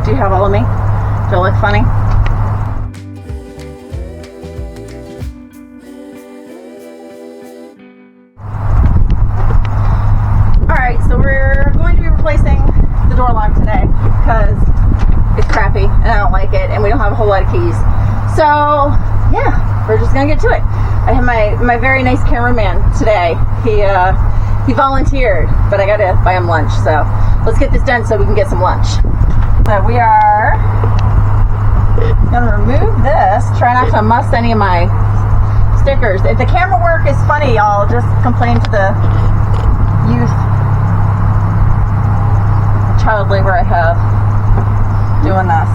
Do you have all of me? Do I look funny? Alright, so we're going to be replacing the door lock today because it's crappy and I don't like it and we don't have a whole lot of keys. So yeah, we're just gonna get to it. I have my very nice cameraman today. He volunteered, but I gotta buy him lunch. So let's get this done so we can get some lunch. So we are gonna remove this. Try not to muss any of my stickers. If the camera work is funny, y'all, just complain to the youth child labor I have doing this.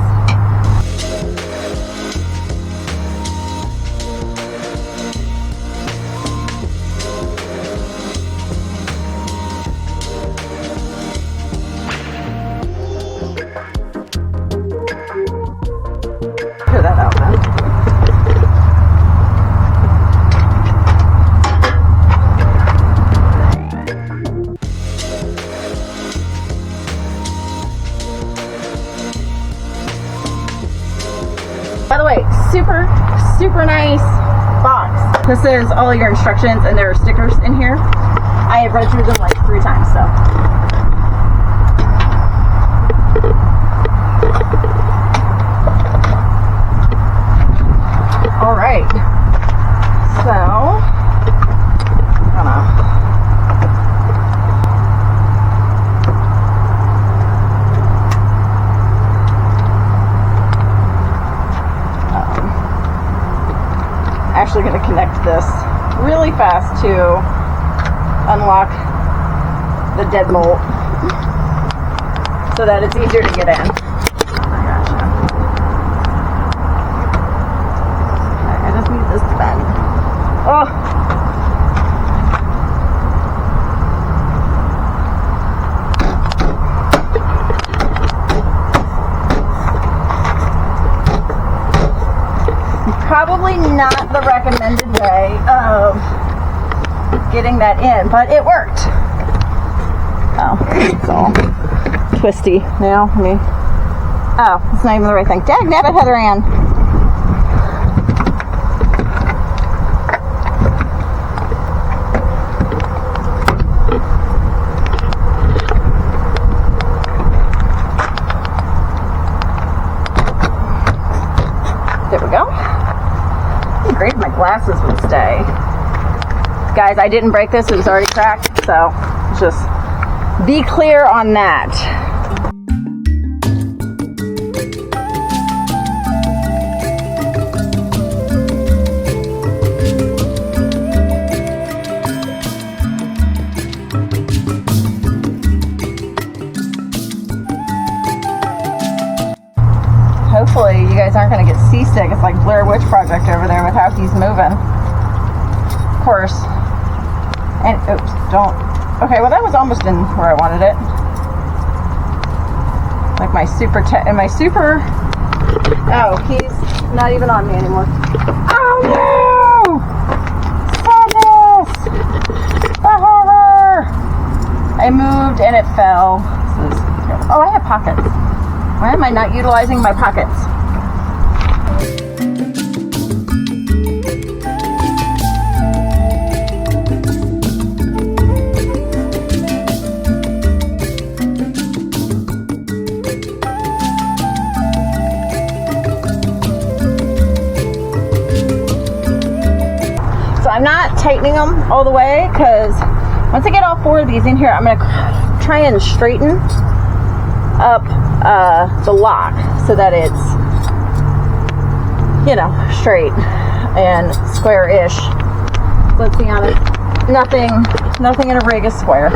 Clear that out then. By the way, super nice box. This is all your instructions and there are stickers in here. I have read through them like 3 times, so. All right, so, actually going to connect this really fast to unlock the deadbolt so that it's easier to get in. Okay, I just need this to bend. Oh! Probably not the recommended way of getting that in, but it worked. Oh, it's all twisty now. Oh, it's not even the right thing. Dag nabbit, Heather Ann. There we go. Great if my glasses would stay. Guys, I didn't break this, it was already cracked, so just be clear on that. Hopefully you guys aren't going to get seasick. It's like Blair Witch Project over there with how he's moving. Of course. And, oops, don't. Okay, well that was almost in where I wanted it. Like my super, oh, he's not even on me anymore. Oh no! Sadness! The horror! I moved and it fell. Oh, I have pockets. Why am I not utilizing my pockets? So I'm not tightening them all the way because once I get all 4 of these in here, I'm going to try and straighten up the lock so that it's, you know, straight and square-ish. Let's be honest, nothing in a rig is square.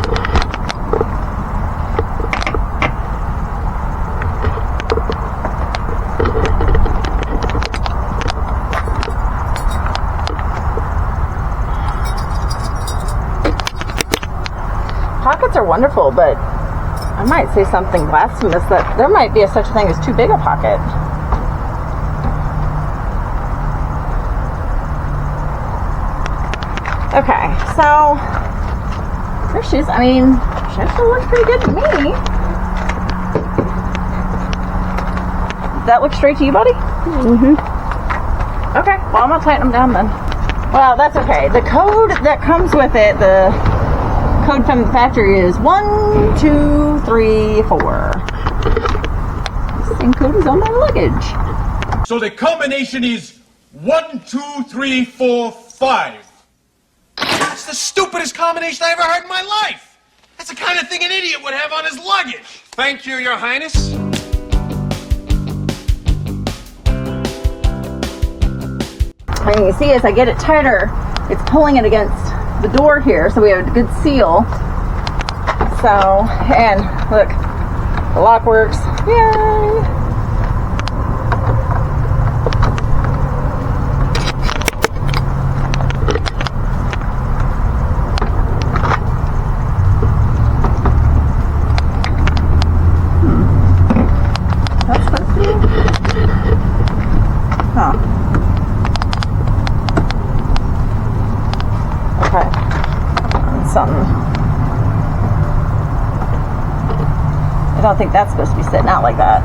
Pockets are wonderful, but I might say something blasphemous that there might be such a thing as too big a pocket. Okay, so her shoes, I mean, she actually looks pretty good to me. that look straight to you, buddy? Mm-hmm. Okay, well, I'm gonna tighten them down then. Well, that's okay. The code that comes with it, the code from the factory is 1, 2, 3, 4. The same code is on my luggage. So the combination is 1, 2, 3, 4, 5. That's the stupidest combination I ever heard in my life. That's the kind of thing an idiot would have on his luggage. Thank you, Your Highness. And you see, as I get it tighter, it's pulling it against the door here, so we have a good seal. So, and look, the lock works. Yay! That's supposed to be? Huh. Something. I don't think that's supposed to be sitting out like that.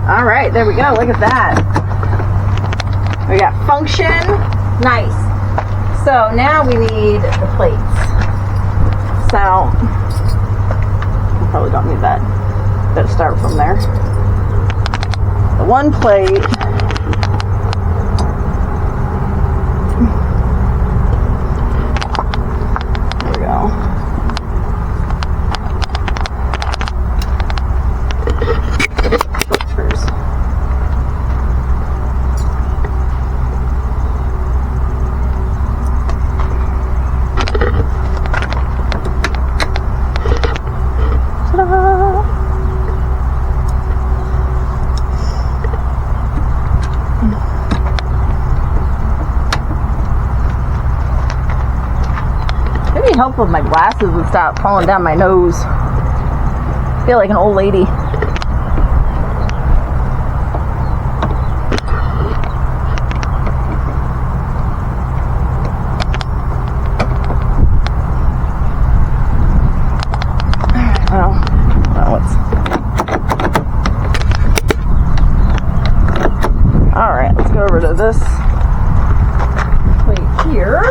All right, there we go. Look at that. We got function. Nice. So now we need the plates. So, I probably don't need that. Better start from there. The one plate. There we go. Filters. Helpful if my glasses would stop falling down my nose. I feel like an old lady. Alright, let's go over to this plate here.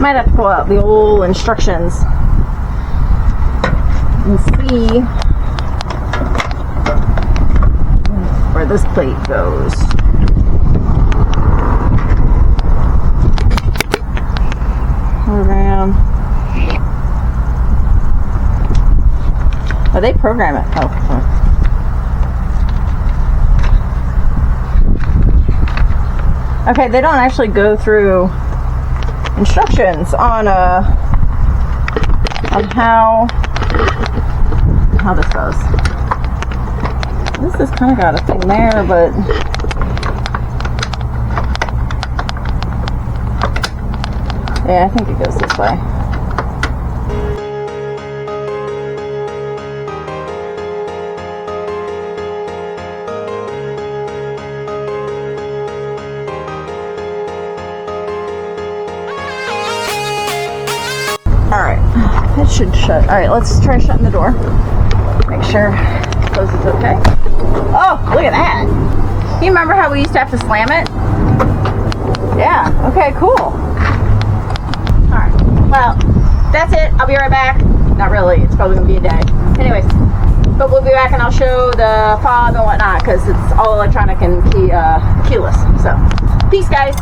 Might have to pull out the old instructions and see where this plate goes. Program. Oh, they program it. Oh, sorry. Okay, they don't actually go through instructions on how this goes. This has kind of got a thing there, but yeah, I think it goes this way. Alright, it should shut. Alright, let's try shutting the door. Make sure it closes okay. Oh, look at that. You remember how we used to have to slam it? Yeah, okay, cool. Alright, well, that's it. I'll be right back. Not really, it's probably going to be a day. Anyways, but we'll be back and I'll show the fob and whatnot because it's all electronic and keyless. So, peace guys.